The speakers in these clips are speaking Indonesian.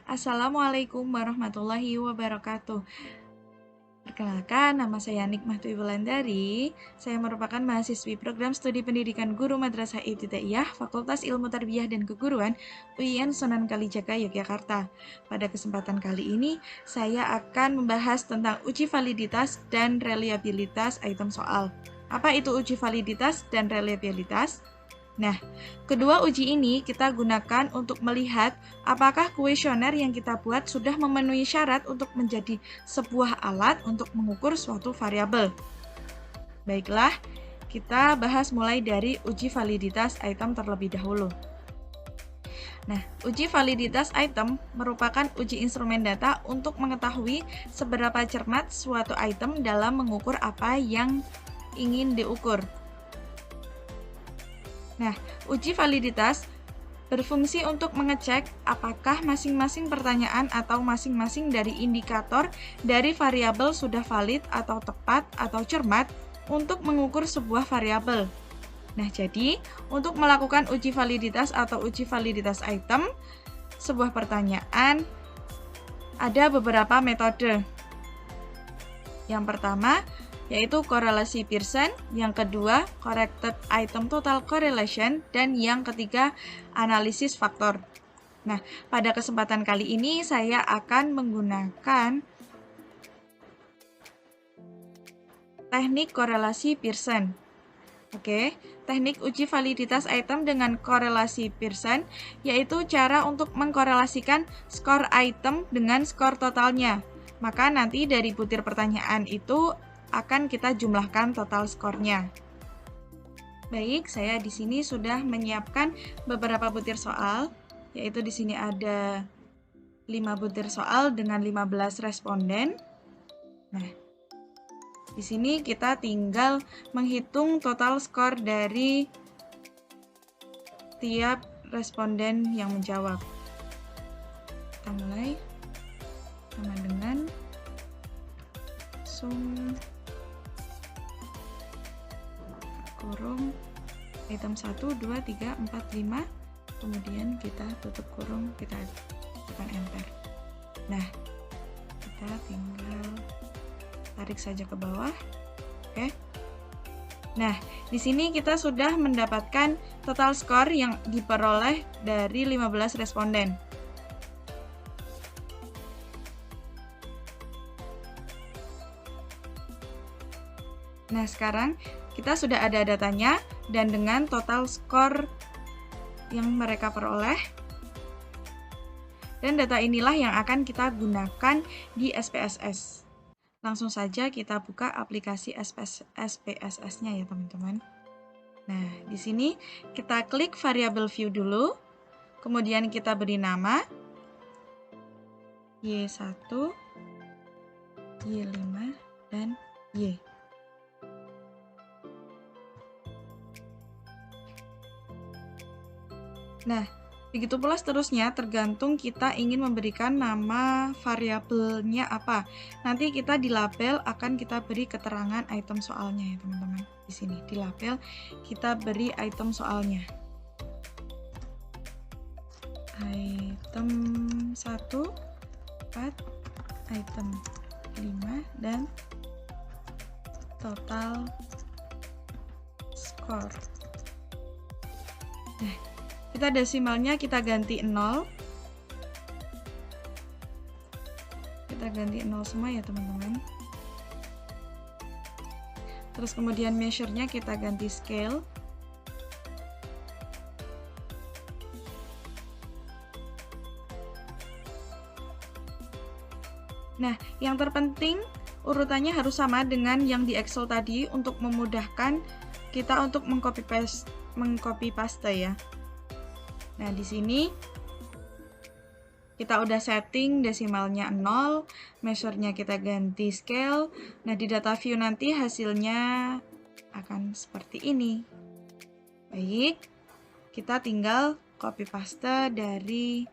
Assalamualaikum warahmatullahi wabarakatuh. Perkenalkan, nama saya Nikmah Wulandari. Saya merupakan mahasiswi program studi pendidikan guru Madrasah Ibtidaiyah, Fakultas Ilmu Tarbiyah dan Keguruan, UIN Sunan Kalijaga, Yogyakarta. Pada kesempatan kali ini, saya akan membahas tentang uji validitas dan reliabilitas item soal. Apa itu uji validitas dan reliabilitas? Nah, kedua uji ini kita gunakan untuk melihat apakah kuesioner yang kita buat sudah memenuhi syarat untuk menjadi sebuah alat untuk mengukur suatu variabel. Baiklah, kita bahas mulai dari uji validitas item terlebih dahulu. Nah, uji validitas item merupakan uji instrumen data untuk mengetahui seberapa cermat suatu item dalam mengukur apa yang ingin diukur. Nah, uji validitas berfungsi untuk mengecek apakah masing-masing pertanyaan atau masing-masing dari indikator dari variabel sudah valid atau tepat atau cermat untuk mengukur sebuah variabel. Nah, jadi untuk melakukan uji validitas atau uji validitas item sebuah pertanyaan ada beberapa metode. Yang pertama, yaitu korelasi Pearson, yang kedua corrected item total correlation, dan yang ketiga analisis faktor. Nah, pada kesempatan kali ini saya akan menggunakan teknik korelasi Pearson. Oke, teknik uji validitas item dengan korelasi Pearson yaitu cara untuk mengkorelasikan skor item dengan skor totalnya. Maka nanti dari butir pertanyaan itu akan kita jumlahkan total skornya. Baik, saya di sini sudah menyiapkan beberapa butir soal, yaitu di sini ada 5 butir soal dengan 15 responden. Nah, di sini kita tinggal menghitung total skor dari tiap responden yang menjawab. Kita mulai sama dengan sum kurung item 1, 2, 3, 4, 5, kemudian kita tutup kurung, kita tekan enter. Nah, kita tinggal tarik saja ke bawah. Oke. Nah, di sini kita sudah mendapatkan total skor yang diperoleh dari 15 responden. Nah, sekarang kita sudah ada datanya dan dengan total skor yang mereka peroleh. Dan data inilah yang akan kita gunakan di SPSS. Langsung saja kita buka aplikasi SPSS-nya ya, teman-teman. Nah, di sini kita klik variable view dulu. Kemudian kita beri nama Y1, Y5, dan Y. Nah, begitu pula seterusnya tergantung kita ingin memberikan nama variabelnya apa. Nanti kita di label akan kita beri keterangan item soalnya ya teman-teman. Di sini di label kita beri item soalnya. Item 1, 4, item 5, dan total skor. Nah, kita desimalnya kita ganti 0. Kita ganti 0 semua ya teman-teman. Terus kemudian measure-nya kita ganti scale. Nah, yang terpenting urutannya harus sama dengan yang di Excel tadi untuk memudahkan kita untuk mengcopy paste ya. Nah, di sini kita udah setting desimalnya 0, measure-nya kita ganti scale. Nah, di data view nanti hasilnya akan seperti ini. Baik, kita tinggal copy paste dari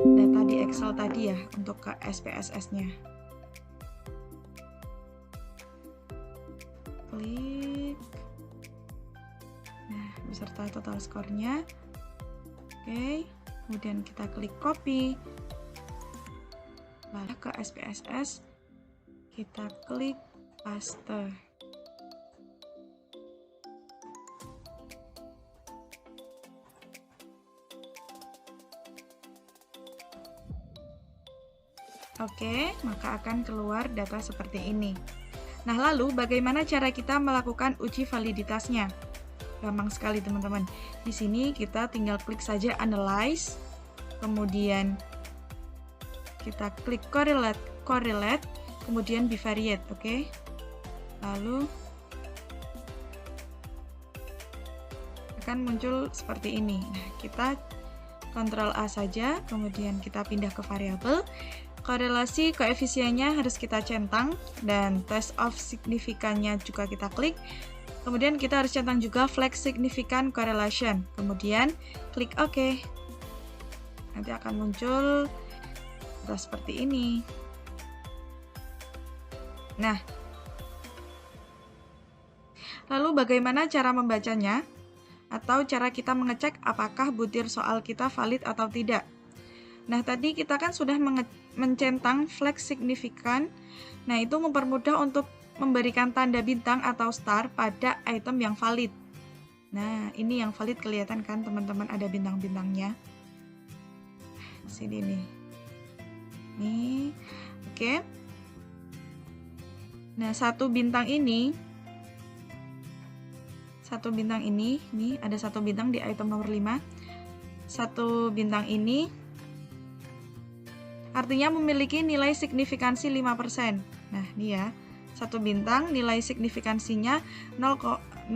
data di Excel tadi ya untuk ke SPSS-nya. Klik. Nah, beserta total skornya. Oke, kemudian kita klik copy, Lalu ke SPSS, kita klik paste. Oke, maka akan keluar data seperti ini. Nah, lalu bagaimana cara kita melakukan uji validitasnya? Gampang sekali, teman-teman. Di sini kita tinggal klik saja Analyze, kemudian kita klik Correlate, kemudian Bivariate, oke? Lalu akan muncul seperti ini. Nah, kita Ctrl A saja, kemudian kita pindah ke variabel. Korelasi koefisiennya harus kita centang, dan test of signifikannya juga kita klik. Kemudian kita harus centang juga flag significant correlation. Kemudian klik OK. Nanti akan muncul seperti ini. Nah, lalu bagaimana cara membacanya? Atau cara kita mengecek apakah butir soal kita valid atau tidak? Nah, tadi kita kan sudah mencentang flag signifikan. Nah, itu mempermudah untuk memberikan tanda bintang atau star pada item yang valid. Nah, ini yang valid kelihatan kan, teman-teman, ada bintang-bintangnya. Sini nih. Nih, oke. Nah, satu bintang ini, nih ada satu bintang di item nomor 5. Satu bintang ini artinya memiliki nilai signifikansi 5%. Nah, ini ya. Satu bintang nilai signifikansinya 0,05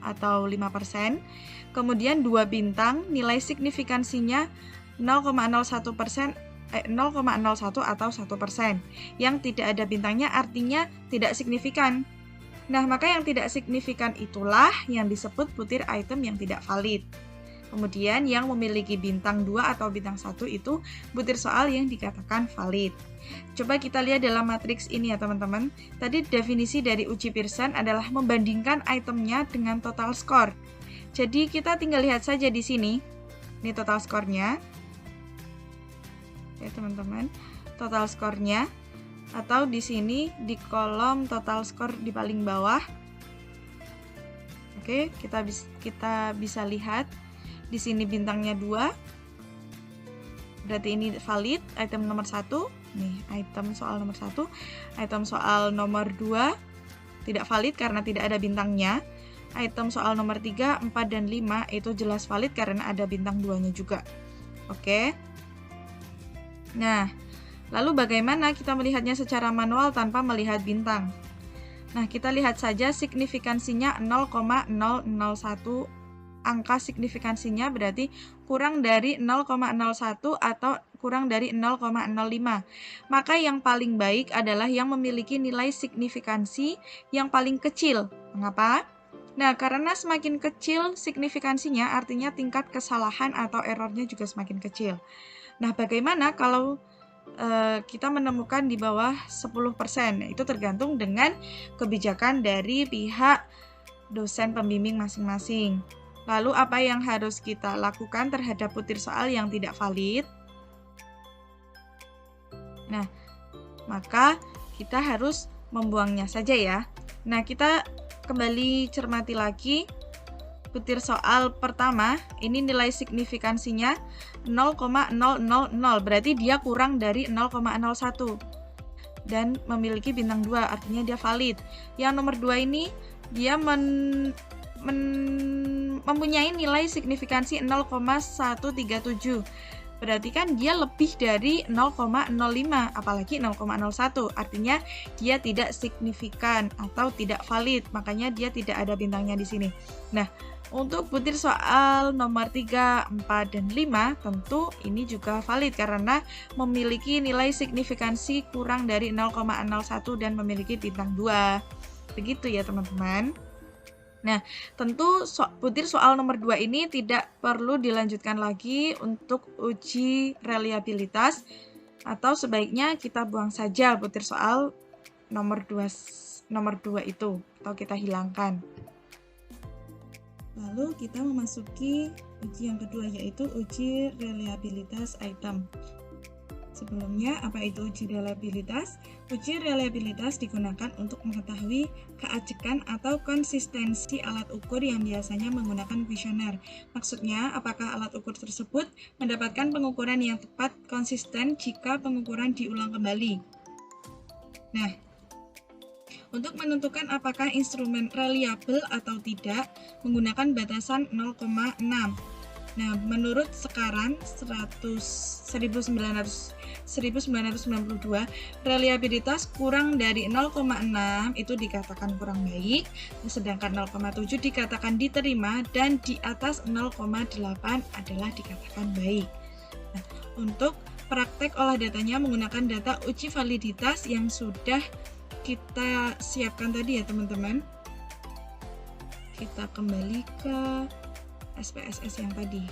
atau 5%. Kemudian dua bintang nilai signifikansinya 0,01% 0,01 atau 1%. Yang tidak ada bintangnya artinya tidak signifikan. Nah, maka yang tidak signifikan itulah yang disebut butir item yang tidak valid. Kemudian yang memiliki bintang 2 atau bintang 1 itu butir soal yang dikatakan valid. Coba kita lihat dalam matriks ini ya, teman-teman. Tadi definisi dari uji Pearson adalah membandingkan itemnya dengan total score. Jadi kita tinggal lihat saja di sini. Ini total skornya. Oke, teman-teman. Total skornya. Atau di sini di kolom total score di paling bawah. Oke, kita bisa lihat di sini bintangnya 2. Berarti ini valid, item nomor 1. Nih, item soal nomor 1. Item soal nomor 2 tidak valid karena tidak ada bintangnya. Item soal nomor 3, 4, dan 5 itu jelas valid karena ada bintang 2-nya juga. Oke. Nah, lalu bagaimana kita melihatnya secara manual tanpa melihat bintang? Nah, kita lihat saja signifikansinya 0,001. Angka signifikansinya berarti kurang dari 0,01 atau kurang dari 0,05. Maka yang paling baik adalah yang memiliki nilai signifikansi yang paling kecil. Mengapa? Nah, karena semakin kecil signifikansinya artinya tingkat kesalahan atau errornya juga semakin kecil. Nah, bagaimana kalau kita menemukan di bawah 10%? Itu tergantung dengan kebijakan dari pihak dosen pembimbing masing-masing. Lalu apa yang harus kita lakukan terhadap butir soal yang tidak valid? Nah, maka kita harus membuangnya saja ya. Nah, kita kembali cermati lagi butir soal pertama. Ini nilai signifikansinya 0,000, berarti dia kurang dari 0,01 dan memiliki bintang 2, artinya dia valid. Yang nomor 2 ini dia mempunyai nilai signifikansi 0,137. Berarti kan dia lebih dari 0,05, apalagi 0,01. Artinya dia tidak signifikan atau tidak valid, makanya dia tidak ada bintangnya di sini. Nah, untuk butir soal nomor 3, 4, dan 5 tentu ini juga valid karena memiliki nilai signifikansi kurang dari 0,01 dan memiliki bintang 2. Begitu ya, teman-teman. Nah, tentu butir soal nomor 2 ini tidak perlu dilanjutkan lagi untuk uji reliabilitas, atau sebaiknya kita buang saja butir soal nomor 2 itu, atau kita hilangkan. Lalu kita memasuki uji yang kedua, yaitu uji reliabilitas item. Sebelumnya, apa itu uji reliabilitas? Uji reliabilitas digunakan untuk mengetahui keajekan atau konsistensi alat ukur yang biasanya menggunakan kuesioner. Maksudnya, apakah alat ukur tersebut mendapatkan pengukuran yang tepat konsisten jika pengukuran diulang kembali. Nah, untuk menentukan apakah instrumen reliable atau tidak, menggunakan batasan 0,6. Nah, menurut sekarang 1992, reliabilitas kurang dari 0,6 itu dikatakan kurang baik, sedangkan 0,7 dikatakan diterima, dan di atas 0,8 adalah dikatakan baik. Nah, untuk praktek olah datanya menggunakan data uji validitas yang sudah kita siapkan tadi ya teman-teman. Kita kembali ke SPSS yang tadi.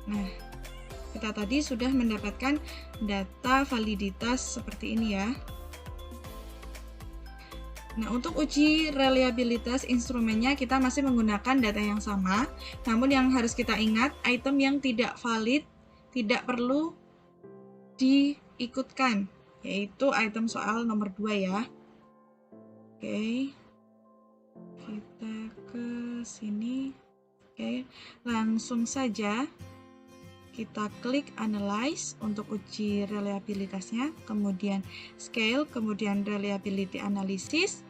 Nah, kita tadi sudah mendapatkan data validitas seperti ini ya. Nah, untuk uji reliabilitas instrumennya kita masih menggunakan data yang sama, namun yang harus kita ingat, item yang tidak valid tidak perlu diikutkan, yaitu item soal nomor 2 ya. Oke. Kita ke sini. Oke, langsung saja kita klik analyze untuk uji reliabilitasnya, kemudian scale, kemudian reliability analysis.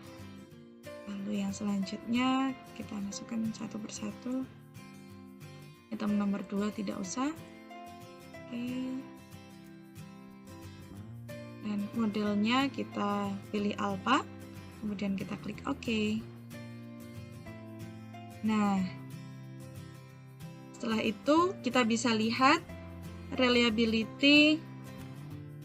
Lalu yang selanjutnya kita masukkan satu persatu. Item nomor 2 tidak usah. Oke. Dan modelnya kita pilih alpha, kemudian kita klik OK. Nah, setelah itu kita bisa lihat reliability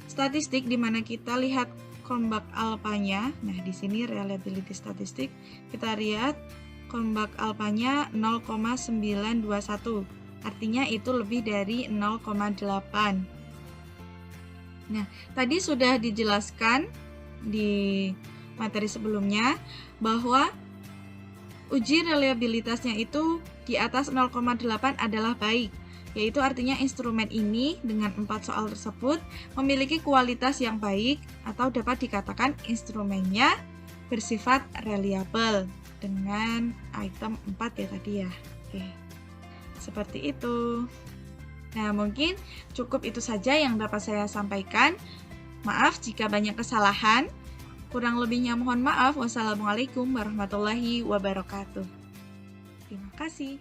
statistik di mana kita lihat comeback alpanya. Nah, di sini reliability statistik kita lihat comeback alpanya 0,921. Artinya itu lebih dari 0,8. Nah, tadi sudah dijelaskan di materi sebelumnya bahwa uji reliabilitasnya itu di atas 0,8 adalah baik, yaitu artinya instrumen ini dengan 4 soal tersebut memiliki kualitas yang baik atau dapat dikatakan instrumennya bersifat reliable dengan item 4 ya tadi ya. Oke. Seperti itu. Nah, mungkin cukup itu saja yang dapat saya sampaikan. Maaf jika banyak kesalahan. Kurang lebihnya mohon maaf. Wassalamualaikum warahmatullahi wabarakatuh. Terima kasih.